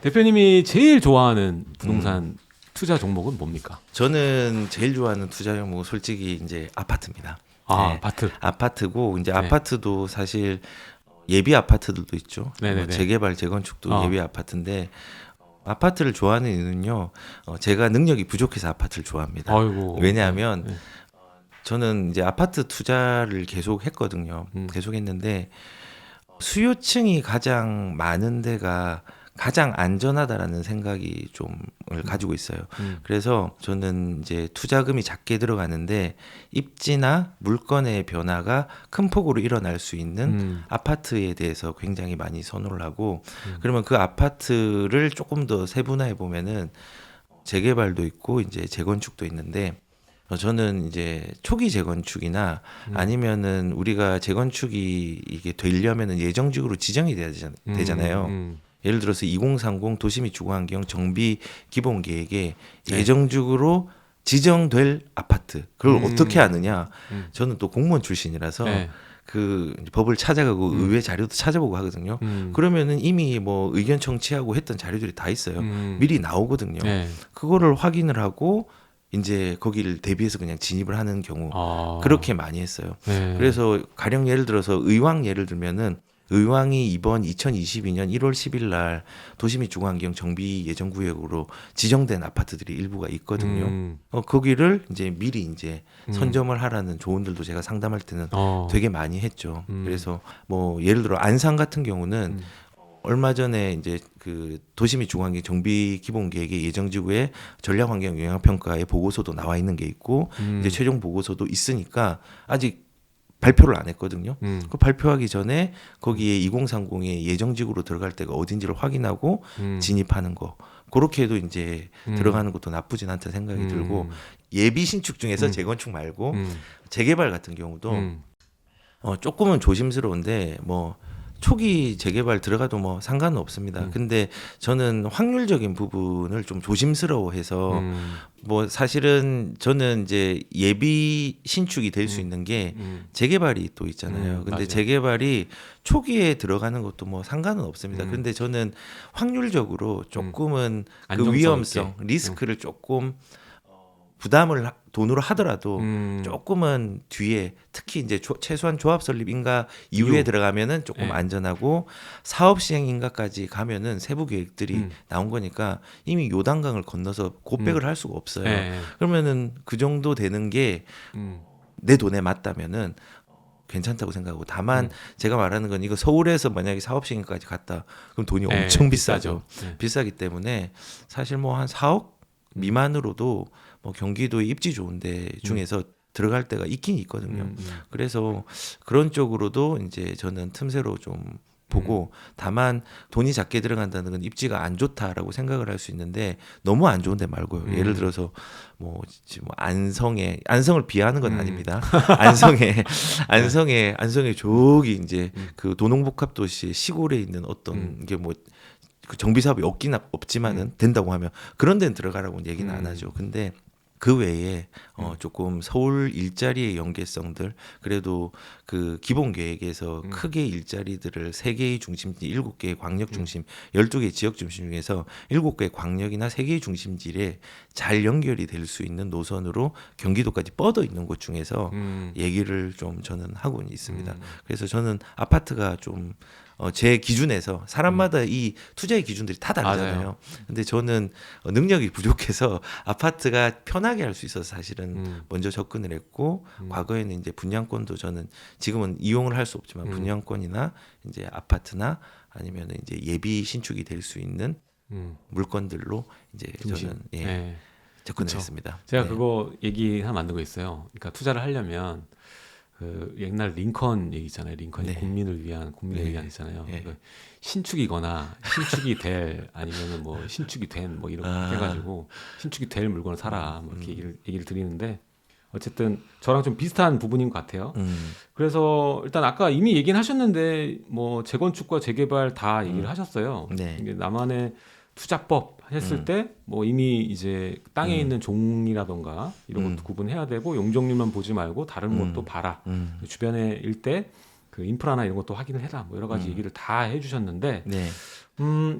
대표님이 제일 좋아하는 부동산 투자 종목은 뭡니까? 저는 제일 좋아하는 투자 종목은 솔직히 이제 아파트입니다. 아, 네, 아파트. 아파트고 이제 네. 아파트도 사실 예비 아파트들도 있죠. 네네네. 뭐 재개발, 재건축도 어. 예비 아파트인데 아파트를 좋아하는 이유는요. 제가 능력이 부족해서 아파트를 좋아합니다. 아이고. 왜냐하면 네. 저는 이제 아파트 투자를 계속 했거든요. 계속 했는데 수요층이 가장 많은 데가 가장 안전하다라는 생각이 좀을 가지고 있어요. 그래서 저는 이제 투자금이 작게 들어가는데 입지나 물건의 변화가 큰 폭으로 일어날 수 있는 아파트에 대해서 굉장히 많이 선호를 하고 그러면 그 아파트를 조금 더 세분화해 보면은 재개발도 있고 이제 재건축도 있는데 저는 이제 초기 재건축이나 아니면은 우리가 재건축이 이게 되려면은 예정지구로 지정이 돼야 되잖아요. 예를 들어서 2030 도시및 주거환경 정비 기본 계획에 네. 예정지구로 지정될 아파트 그걸 어떻게 아느냐? 저는 또 공무원 출신이라서 네. 그 법을 찾아가고 의회 자료도 찾아보고 하거든요. 그러면은 이미 뭐 의견 청취하고 했던 자료들이 다 있어요. 미리 나오거든요. 네. 그거를 확인을 하고 이제 거기를 대비해서 그냥 진입을 하는 경우 아. 그렇게 많이 했어요. 네. 그래서 가령 예를 들어서 의왕 예를 들면은 의왕이 이번 2022년 1월 10일 날 도시 및 주거환경 정비 예정 구역으로 지정된 아파트들이 일부가 있거든요. 거기를 이제 미리 이제 선점을 하라는 조언들도 제가 상담할 때는 되게 많이 했죠. 그래서 뭐 예를 들어 안산 같은 경우는 얼마 전에 이제 그 도시 및 주거환경 정비 기본 계획의 예정지구에 전략환경 영향평가의 보고서도 나와 있는 게 있고 이제 최종 보고서도 있으니까 아직 발표를 안 했거든요. 그 발표하기 전에 거기에 2030의 예정지구로 들어갈 때가 어딘지를 확인하고 진입하는 거. 그렇게 해도 이제 들어가는 것도 나쁘진 않다 생각이 들고 예비 신축 중에서 재건축 말고 재개발 같은 경우도 조금은 조심스러운데 뭐 초기 재개발 들어가도 뭐 상관은 없습니다. 근데 저는 확률적인 부분을 좀 조심스러워해서 뭐 사실은 저는 이제 예비 신축이 될 수 있는 게 재개발이 또 있잖아요. 근데 맞아요. 재개발이 초기에 들어가는 것도 뭐 상관은 없습니다. 근데 저는 확률적으로 조금은 그 안정성 위험성, 있게. 리스크를 조금 부담을 돈으로 하더라도 조금은 뒤에 특히 이제 최소한 조합 설립 인가 이후에 이후. 들어가면은 조금 네. 안전하고 사업 시행 인가까지 가면은 세부 계획들이 나온 거니까 이미 요단강을 건너서 고백을 할 수가 없어요. 네. 그러면은 그 정도 되는 게 내 돈에 맞다면은 괜찮다고 생각하고 다만 제가 말하는 건 이거 서울에서 만약에 사업 시행까지 갔다 그럼 돈이 네, 엄청 비싸죠. 네. 비싸기 때문에 사실 뭐 한 4억 미만으로도 뭐 경기도 입지 좋은데 중에서 들어갈 때가 있긴 있거든요. 그래서 그런 쪽으로도 이제 저는 틈새로 좀 보고 다만 돈이 작게 들어간다는 건 입지가 안 좋다라고 생각을 할 수 있는데 너무 안 좋은 데 말고요. 예를 들어서 뭐 지금 안성을 비하하는 건 아닙니다. 안성에 저기 이제 그 도농복합도시 시골에 있는 어떤 게 뭐 그 정비 사업이 없지만은 된다고 하면 그런 데는 들어가라고는 얘기는 안 하죠. 근데 그 외에 조금 서울 일자리의 연계성들 그래도 그 기본 계획에서 크게 일자리들을 3개의 중심지, 7개의 광역 중심, 12개의 지역 중심 중에서 7개의 광역이나 3개의 중심지에 잘 연결이 될 수 있는 노선으로 경기도까지 뻗어 있는 곳 중에서 얘기를 좀 저는 하고 있습니다. 그래서 저는 아파트가 좀 제 기준에서 사람마다 이 투자의 기준들이 다 다르잖아요. 맞아요. 근데 저는 능력이 부족해서 아파트가 편하게 할 수 있어서 사실은 먼저 접근을 했고 과거에는 이제 분양권도 저는 지금은 이용을 할 수 없지만 분양권이나 이제 아파트나 아니면 이제 예비 신축이 될 수 있는 물건들로 이제 중심. 저는 네. 접근을 그쵸. 했습니다. 제가 네. 그거 얘기 하나 만든 거 있어요. 그러니까 투자를 하려면 그 옛날 링컨 얘기 있잖아요. 링컨이 네. 국민을 위한 있잖아요. 그 신축이거나 신축이 될 아니면은 뭐 신축이 된 뭐 이렇게 해가지고 신축이 될 물건을 사라 뭐 이렇게 얘기를 드리는데 어쨌든 저랑 좀 비슷한 부분인 것 같아요. 그래서 일단 아까 이미 얘기는 하셨는데 뭐 재건축과 재개발 다 얘기를 하셨어요. 네. 이게 나만의 투자법 했을 때 뭐 이미 이제 땅에 있는 종이라던가 이런 것도 구분해야 되고 용적률만 보지 말고 다른 것도 봐라. 주변에 일대 그 인프라나 이런 것도 확인을 해라. 뭐 여러 가지 얘기를 다 해주셨는데 네.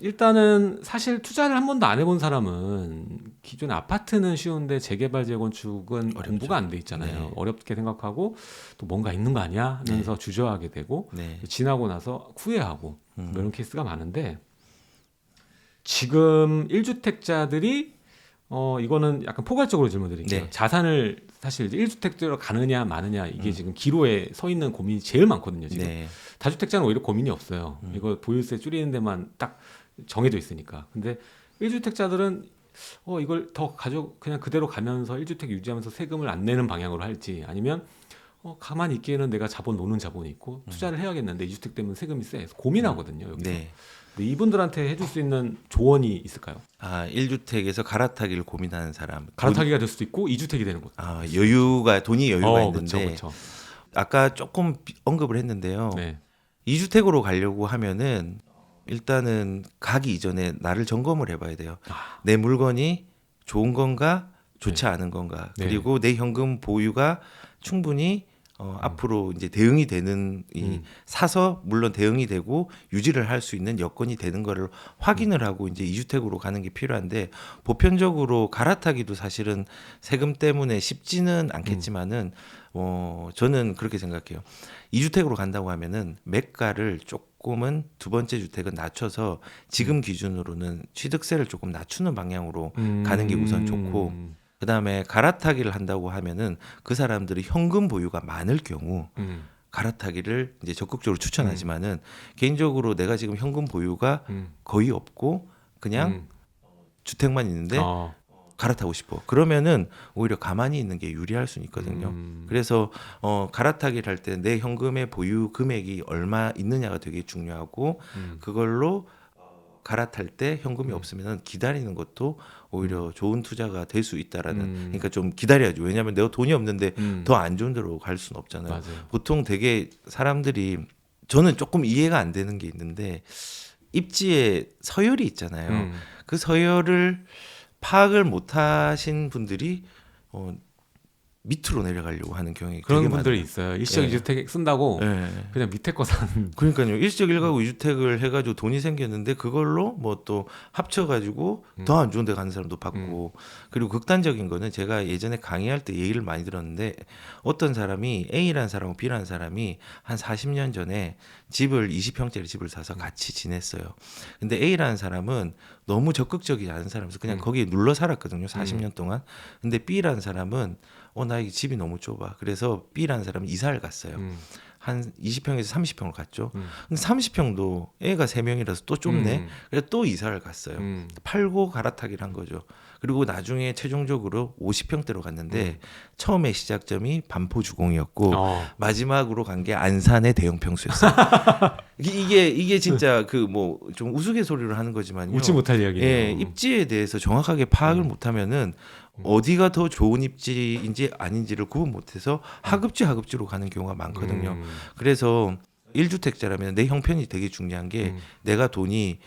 일단은 사실 투자를 한 번도 안 해본 사람은 기존의 아파트는 쉬운데 재개발 재건축은 어렵죠. 공부가 안 돼 있잖아요. 네. 어렵게 생각하고 또 뭔가 있는 거 아니야 하면서 주저하게 되고 네. 지나고 나서 후회하고 뭐 이런 케이스가 많은데 지금 1주택자들이 이거는 약간 포괄적으로 질문드릴게요. 네. 자산을 사실 이제 1주택자로 가느냐 마느냐 이게 지금 기로에 서 있는 고민이 제일 많거든요. 지금 네. 다주택자는 오히려 고민이 없어요. 이거 보유세 줄이는 데만 딱 정해져 있으니까. 근데 1주택자들은 이걸 더 그냥 그대로 가면서 1주택 유지하면서 세금을 안 내는 방향으로 할지 아니면 가만히 있기에는 내가 자본 노는 자본이 있고 투자를 해야겠는데 2주택 되면 세금이 세. 고민하거든요. 여기서. 네. 근데 이분들한테 해줄 수 있는 조언이 있을까요? 1주택에서 갈아타기를 고민하는 사람. 갈아타기가 될 수도 있고 2주택이 되는 것도. 돈이 여유가 있는데 그쵸. 아까 조금 언급을 했는데요. 네. 2주택으로 가려고 하면은 일단은 가기 이전에 나를 점검을 해봐야 돼요. 내 물건이 좋은 건가 좋지 않은 건가. 네. 그리고 내 현금 보유가 충분히 앞으로 이제 대응이 되는 사서 물론 대응이 되고 유지를 할 수 있는 여건이 되는 거를 확인을 하고 이제 2주택으로 가는 게 필요한데 보편적으로 갈아타기도 사실은 세금 때문에 쉽지는 않겠지만은 저는 그렇게 생각해요. 2주택으로 간다고 하면은 매가를 조금은 두 번째 주택은 낮춰서 지금 기준으로는 취득세를 조금 낮추는 방향으로 가는 게 우선 좋고 그다음에 갈아타기를 한다고 하면은 그 사람들이 현금 보유가 많을 경우 갈아타기를 이제 적극적으로 추천하지만은 개인적으로 내가 지금 현금 보유가 거의 없고 그냥 주택만 있는데 갈아타고 싶어. 그러면은 오히려 가만히 있는 게 유리할 수는 있거든요. 그래서 갈아타기를 할 때 내 현금의 보유 금액이 얼마 있느냐가 되게 중요하고 그걸로 갈아탈 때 현금이 없으면 기다리는 것도 오히려 좋은 투자가 될 수 있다라는. 그러니까 좀 기다려야죠. 왜냐하면 내가 돈이 없는데 더 안 좋은 데로 갈 수는 없잖아요. 맞아요. 보통 되게 사람들이 저는 조금 이해가 안 되는 게 있는데 입지에 서열이 있잖아요. 그 서열을 파악을 못하신 분들이 밑으로 내려가려고 하는 경향이 그런 되게 분들이 많아요. 있어요. 일시적 2주택 쓴다고 그냥 밑에 거 사는. 그러니까요. 일시적 1가구 2주택을 해가지고 돈이 생겼는데 그걸로 뭐 또 합쳐가지고 더 안 좋은 데 가는 사람도 봤고 그리고 극단적인 거는 제가 예전에 강의할 때 얘기를 많이 들었는데 어떤 사람이 A라는 사람하고 B라는 사람이 한 40년 전에 집을 20평짜리 집을 사서 같이 지냈어요. 근데 A라는 사람은 너무 적극적이지 않은 사람이어서 그냥 거기에 눌러 살았거든요. 40년 동안. 근데 B라는 사람은 나에게 집이 너무 좁아. 그래서 B라는 사람은 이사를 갔어요. 한 20평에서 30평을 갔죠. 근데 30평도 애가 3명이라서 또 좁네. 그래서 또 이사를 갔어요. 팔고 갈아타기를 한 거죠. 그리고 나중에 최종적으로 50평대로 갔는데 처음에 시작점이 반포주공이었고 마지막으로 간 게 안산의 대형 평수였어요. 이게 진짜 그 뭐 좀 우스갯소리로 하는 거지만요. 웃지 못할 이야기네요. 예, 입지에 대해서 정확하게 파악을 못하면은 어디가 더 좋은 입지인지 아닌지를 구분 못해서 하급지로 가는 경우가 많거든요. 그래서 1주택자라면 내 형편이 되게 중요한 게 내가 돈이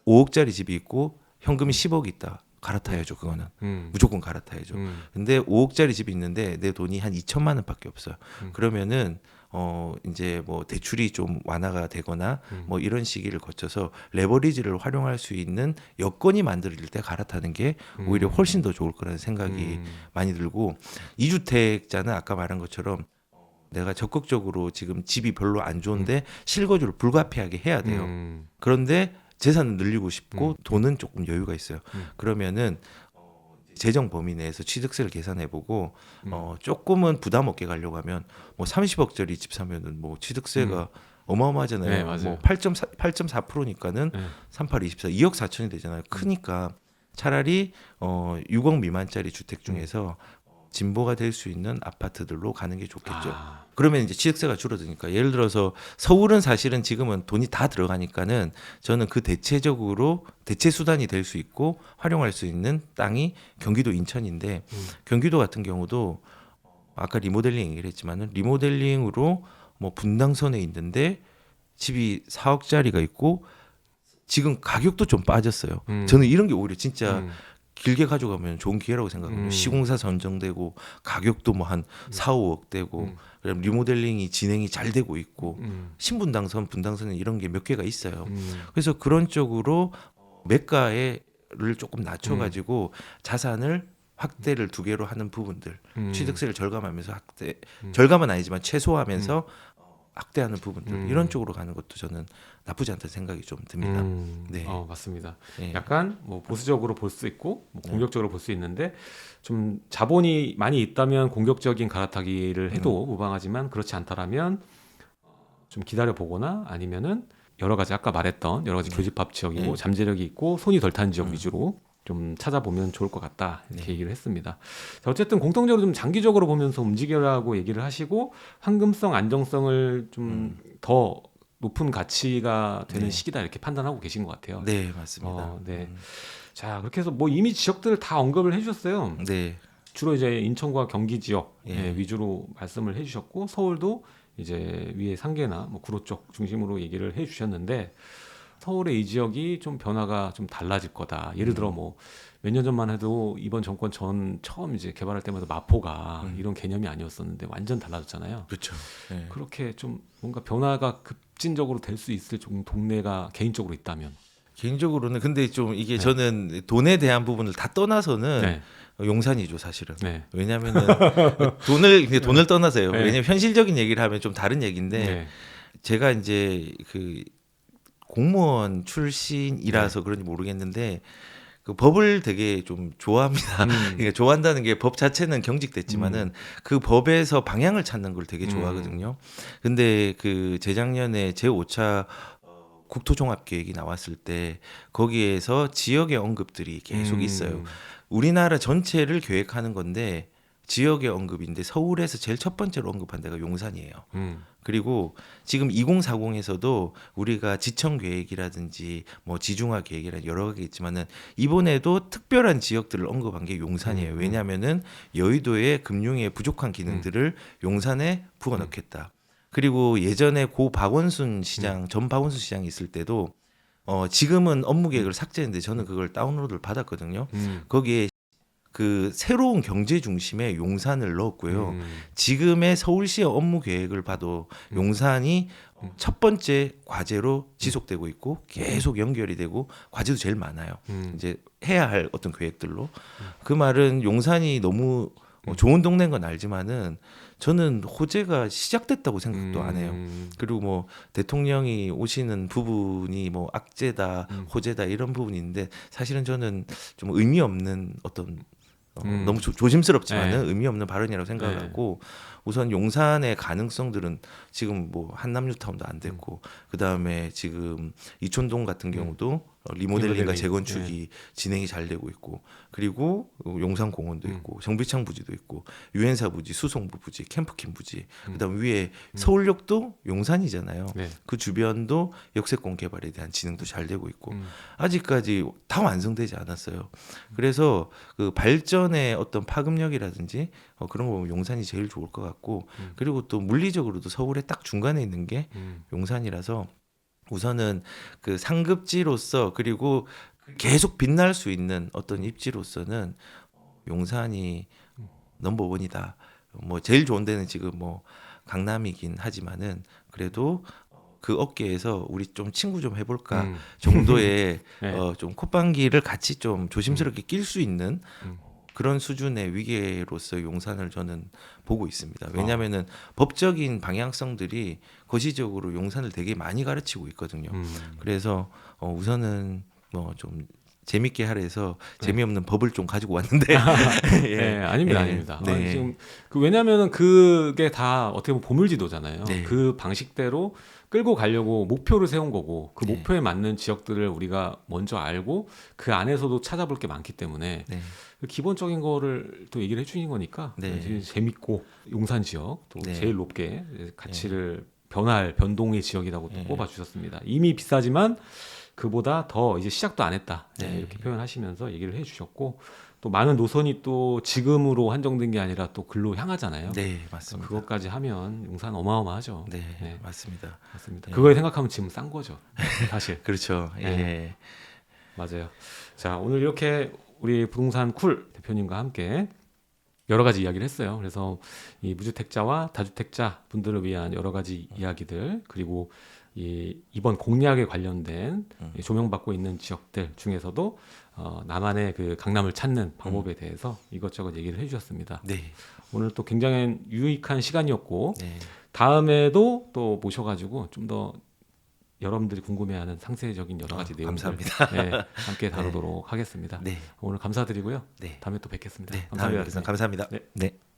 5억짜리 집이 있고 현금이 10억이 있다. 갈아타야죠. 그거는 무조건 갈아타야죠. 근데 5억짜리 집이 있는데 내 돈이 한 2천만 원밖에 없어요. 그러면은 이제 뭐 대출이 좀 완화가 되거나 뭐 이런 시기를 거쳐서 레버리지를 활용할 수 있는 여건이 만들어질 때 갈아타는 게 오히려 훨씬 더 좋을 거라는 생각이 많이 들고 2주택자는 아까 말한 것처럼 내가 적극적으로 지금 집이 별로 안 좋은데 실거주를 불가피하게 해야 돼요. 그런데 재산을 늘리고 싶고 돈은 조금 여유가 있어요. 그러면은 재정 범위 내에서 취득세를 계산해보고 조금은 부담 없게 가려고 하면 뭐 30억짜리 집 사면은 뭐 취득세가 어마어마하잖아요. 네, 맞아요. 뭐 8.4%니까는 38, 24, 2억 4천이 되잖아요. 크니까 차라리 6억 미만짜리 주택 중에서 진보가 될 수 있는 아파트들로 가는 게 좋겠죠. 그러면 이제 취득세가 줄어드니까 예를 들어서 서울은 사실은 지금은 돈이 다 들어가니까는 저는 그 대체 수단이 될 수 있고 활용할 수 있는 땅이 경기도 인천인데 경기도 같은 경우도 아까 리모델링 얘기를 했지만은 리모델링으로 뭐 분당선에 있는데 집이 4억짜리가 있고 지금 가격도 좀 빠졌어요. 저는 이런 게 오히려 진짜 길게 가져가면 좋은 기회라고 생각합니다. 시공사 선정되고 가격도 뭐 한 4, 5억 되고 그다음 리모델링이 진행이 잘 되고 있고 신분당선, 분당선에 이런 게 몇 개가 있어요. 그래서 그런 쪽으로 매가를 조금 낮춰가지고 자산을 확대를 2개로 하는 부분들, 취득세를 절감하면서 절감은 아니지만 최소화하면서 확대하는 부분들 이런 쪽으로 가는 것도 저는 나쁘지 않다는 생각이 좀 듭니다. 네. 맞습니다. 네. 약간 뭐 보수적으로 볼 수 있고 뭐 공격적으로 볼 수 있는데 좀 자본이 많이 있다면 공격적인 갈아타기를 해도 무방하지만 그렇지 않다라면 좀 기다려 보거나 아니면은 여러 가지 아까 말했던 여러 가지 교집합 지역이고 잠재력이 있고 손이 덜 탄 지역 위주로 좀 찾아보면 좋을 것 같다 이렇게 얘기를 했습니다. 자, 어쨌든 공통적으로 좀 장기적으로 보면서 움직여라고 얘기를 하시고 황금성 안정성을 좀 더 높은 가치가 되는 시기다 이렇게 판단하고 계신 것 같아요. 네, 맞습니다. 네. 자, 그렇게 해서 뭐 이미 지역들을 다 언급을 해주셨어요. 네. 주로 이제 인천과 경기 지역 예. 위주로 말씀을 해주셨고 서울도 이제 위에 상계나 뭐 구로 쪽 중심으로 얘기를 해주셨는데 서울의 이 지역이 좀 변화가 좀 달라질 거다. 예를 들어 뭐 몇 년 전만 해도 이번 정권 전 처음 이제 개발할 때마다 마포가 이런 개념이 아니었었는데 완전 달라졌잖아요. 그렇죠. 네. 그렇게 좀 뭔가 변화가 급진적으로 될 수 있을 좀 동네가 개인적으로 있다면 개인적으로는 근데 좀 이게 저는 돈에 대한 부분을 다 떠나서는 네. 용산이죠, 사실은. 네. 왜냐하면은 돈을 떠나서요. 네. 왜냐면 현실적인 얘기를 하면 좀 다른 얘기인데 네. 제가 이제 그 공무원 출신이라서 그런지 모르겠는데 그 법을 되게 좀 좋아합니다. 그러니까 좋아한다는 게 법 자체는 경직됐지만은 그 법에서 방향을 찾는 걸 되게 좋아하거든요. 근데 그 재작년에 제5차 국토종합계획이 나왔을 때 거기에서 지역의 언급들이 계속 있어요. 우리나라 전체를 계획하는 건데 지역의 언급인데 서울에서 제일 첫 번째로 언급한 데가 용산이에요. 그리고 지금 2040에서도 우리가 지청 계획이라든지 뭐 지중화 계획이라든지 여러 가지 있지만은 이번에도 특별한 지역들을 언급한 게 용산이에요. 왜냐하면은 여의도의 금융의 부족한 기능들을 용산에 부어넣겠다. 그리고 예전에 고 박원순 시장, 전 박원순 시장이 있을 때도 지금은 업무 계획을 삭제했는데 저는 그걸 다운로드를 받았거든요. 거기에 그 새로운 경제 중심의 용산을 넣었고요. 지금의 서울시의 업무 계획을 봐도 용산이 첫 번째 과제로 지속되고 있고 계속 연결이 되고 과제도 제일 많아요. 이제 해야 할 어떤 계획들로. 그 말은 용산이 너무 좋은 동네인 건 알지만은 저는 호재가 시작됐다고 생각도 안 해요. 그리고 뭐 대통령이 오시는 부분이 뭐 악재다, 호재다 이런 부분인데 사실은 저는 좀 의미 없는 어떤 너무 조심스럽지만은 의미 없는 발언이라고 생각하고 우선 용산의 가능성들은 지금 뭐 한남뉴타운도 안 됐고 그 다음에 지금 이촌동 같은 경우도 리모델링과 재건축이 진행이 잘 되고 있고 그리고 용산공원도 있고 정비창 부지도 있고 유엔사 부지, 수송부 부지, 캠프킨 부지 그다음 위에 서울역도 용산이잖아요. 그 주변도 역세권 개발에 대한 진행도 잘 되고 있고 아직까지 다 완성되지 않았어요. 그래서 그 발전의 어떤 파급력이라든지 그런 거 보면 용산이 제일 좋을 것 같고 그리고 또 물리적으로도 서울에 딱 중간에 있는 게 용산이라서 우선은 그 상급지로서 그리고 계속 빛날 수 있는 어떤 입지로서는 용산이 넘버원이다. 뭐 제일 좋은 데는 지금 뭐 강남이긴 하지만은 그래도 그 업계에서 우리 좀 친구 좀 해볼까 정도의 좀 콧방귀를 같이 좀 조심스럽게 낄 수 있는 그런 수준의 위계로서 용산을 저는 보고 있습니다. 왜냐하면은 법적인 방향성들이 거시적으로 용산을 되게 많이 가르치고 있거든요. 그래서 우선은 뭐 좀 재밌게 하래서 재미없는 법을 좀 가지고 왔는데 아닙니다. 지금 왜냐하면은 그게 다 어떻게 보면 보물지도잖아요. 그 방식대로 끌고 가려고 목표를 세운 거고 그 목표에 맞는 지역들을 우리가 먼저 알고 그 안에서도 찾아볼 게 많기 때문에 기본적인 거를 또 얘기를 해주신 거니까 재밌고 용산 지역 또 제일 높게 가치를 변동의 지역이라고 또 꼽아주셨습니다. 이미 비싸지만 그보다 더 이제 시작도 안 했다 이렇게 표현하시면서 얘기를 해주셨고 또 많은 노선이 또 지금으로 한정된 게 아니라 또 글로 향하잖아요. 네, 맞습니다. 그것까지 하면 용산 어마어마하죠. 네, 맞습니다. 그거에 생각하면 지금 싼 거죠, 사실. 그렇죠. 맞아요. 자, 오늘 이렇게 우리 부동산 쿨 대표님과 함께 여러 가지 이야기를 했어요. 그래서 이 무주택자와 다주택자 분들을 위한 여러 가지 이야기들, 그리고 이번 공약에 관련된 조명받고 있는 지역들 중에서도 나만의 그 강남을 찾는 방법에 대해서 이것저것 얘기를 해주셨습니다. 네. 오늘 또 굉장히 유익한 시간이었고 네. 다음에도 또 모셔가지고 좀 더 여러분들이 궁금해하는 상세적인 여러 가지 내용들 감사합니다. 네, 함께 다루도록 하겠습니다. 네. 오늘 감사드리고요. 네. 다음에 또 뵙겠습니다. 네. 감사합니다. 다음에 뵙겠습니다. 감사합니다. 네. 네.